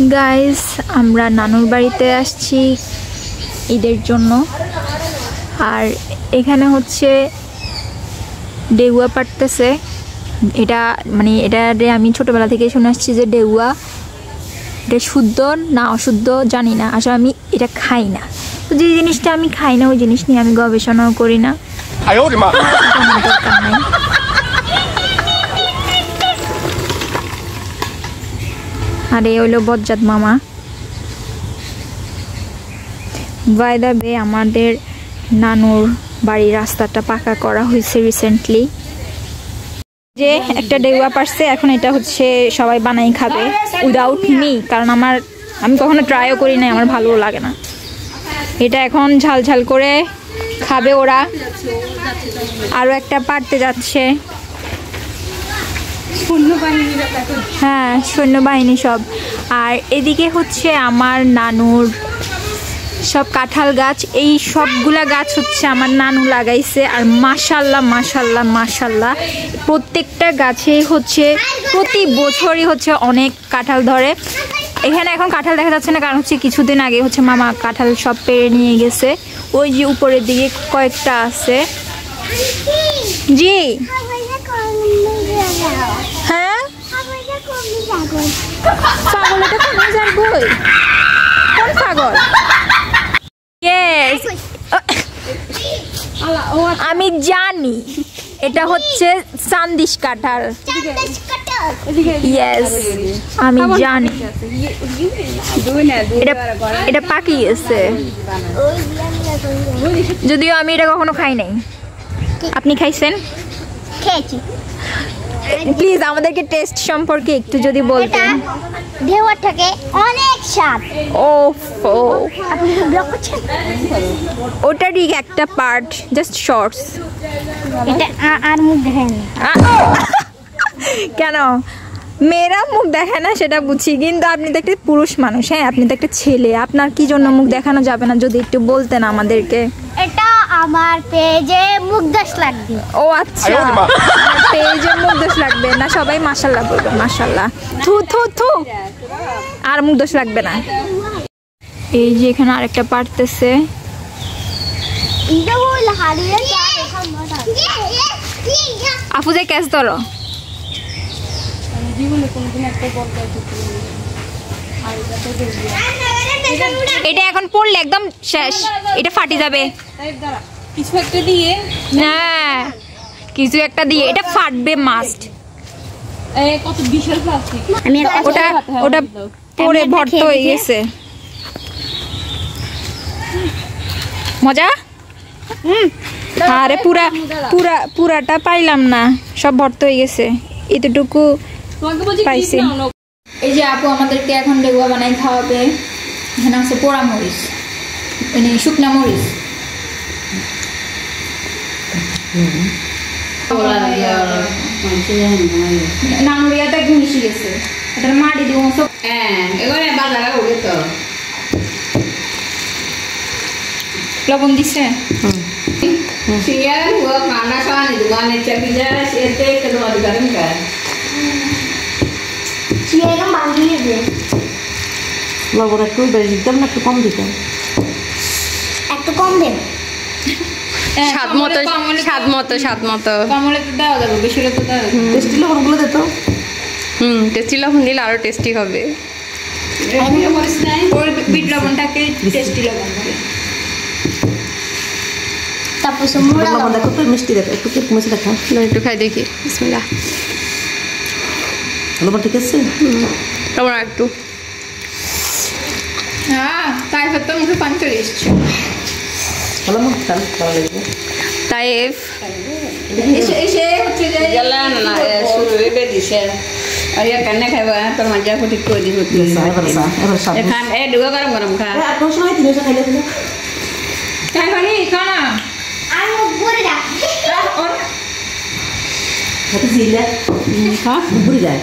Guys আমরা নানুর বাড়িতে আসছি ঈদের জন্য। আর এখানে হচ্ছে ডেউয়া পাড়তেছে। এটা মানে এটা আমি ছোটবেলা থেকে শুনে আসছি যে ডেউয়া এটা শুদ্ধ না অশুদ্ধ জানি না, আসলে আমি এটা খাই না। তো যে জিনিসটা আমি খাই না ওই জিনিস নিয়ে আমি গবেষণাও করি না। আর এই হইলো বজ্জাত মামা। বাই দ্য ওয়ে আমাদের নানুর বাড়ির রাস্তাটা পাকা করা হয়েছে রিসেন্টলি। যে একটা ডেউয়া পারছে, এখন এটা হচ্ছে সবাই বানাই খাবে উইদাউট মি, কারণ আমি কখনো ট্রাইও করি না, আমার ভালোও লাগে না। এটা এখন ঝাল ঝাল করে খাবে ওরা। আরও একটা পারতে যাচ্ছে, হ্যাঁ সৈন্যবাহিনী সব। আর এদিকে হচ্ছে আমার নানুর সব কাঁঠাল গাছ, এই সবগুলা গাছ হচ্ছে আমার নানু লাগাইছে। আর মাশাল্লাহ মাশাল্লাহ মাশাল্লাহ প্রত্যেকটা গাছেই হচ্ছে প্রতি বছরই হচ্ছে অনেক কাঁঠাল ধরে। এখানে এখন কাঁঠাল দেখা যাচ্ছে না, কারণ হচ্ছে কিছুদিন আগে হচ্ছে মামা কাঁঠাল সব পেড়ে নিয়ে গেছে। ওই যে উপরের দিকে কয়েকটা আছে। জি হ্যাঁ পাগল, এটা কমে যাবই। কোন পাগল? আমি জানি এটা হচ্ছে সান্দিশ কাঁঠাল। ইয়েস আমি জানি এটা পাকি গেছে, যদিও আমি এটা কখনো খাই নাই। আপনি খাইছেন? খেয়েছি। প্লিজ আমাদেরকে টেস্ট সম্পর্কে একটু যদি বলতেন। ঢেউয়ার থেকে অনেক স্বাদ। ওফো আপনি ব্লগ করছেন? ওটারই একটা পার্ট, জাস্ট শর্টস। এটা আর মুখ দেখেন কেন মেয়েরা মুখ দেখায় না সেটা বুঝি, কিন্তু আপনি তো একটা পুরুষ মানুষ, হ্যাঁ আপনি তো একটা ছেলে, আপনার কি জন্য মুখ দেখানো যাবে না যদি একটু বলতেন আমাদেরকে। এটা আমার পেজে মুখ দোষ লাগবে। ও আচ্ছা পেজে মুখ দোষ লাগবে না, সবাই মাশাল্লাহ বলবে মাশাল্লাহ। থু থু থু, আর মুখ দোষ লাগবে না। এই যে এখানে আরেকটা পারতেছে। আফুজে ক্যাচ ধরো। এটা এখন পড়লে একদম শেষ, এটা ফাটি যাবে। কিছু একটা দিয়ে না কিছু একটা দিয়ে এটা ফাটবে মাস্ট। কত বিশাল প্লাস্টিক, ওটা ওটা পরে ভর্তি হয়ে গেছে। মজা? আরে পুরাটা পাইলাম না, সব ভর্তি হয়ে গেছে, এতটুকু পাইছি। এই যে আপু আমাদেরকে এখন ডেগুয়া বানাই খাওয়াবে। এখানে আছে পোড়া মরিচ, মানে শুকনা মরিচ। নানুরিয়াটা একদম মিশে গেছে, এটার মাটি দিব সব। লবণ দিছে? লবণ একটু বেশি দিতাম না, একটু কম দিতাম। একটু কম দেন, স্বাদ মতো কমলে তো দেওয়া যাবে, বেশি হলে তো দেওয়া যাবে। টেস্টি লবণগুলো দিত। টেস্টি লবণ দিলে আরো টেস্টি হবে। বিট লবণটাকে টেস্টি লবণ বলে। তারপর লবণ দেখো তো, মিষ্টি দেখো, একটু কমেছে দেখো। একটু খাই দেখি, বিসমিল্লাহ। লবণ ঠিক আছে? লবণ একটু। হ্যাঁ তাই তো মুখে পানি চলে এসছে। ভালো মন ভালো লাগবে। তাইফ এসে হচ্ছে যে না শুরু হয়ে দিছে আর ইয়া কান্না খাইবা তোর মজা করে ঠিক করে দিব। খান এ ডুবা গরম গরম খা। আপনার সময় তিন বছর খাইলে দিলে তাই পানি খানা আর মুখ ভরে দাও। হাতে জিলে খা বুড়ি যায়।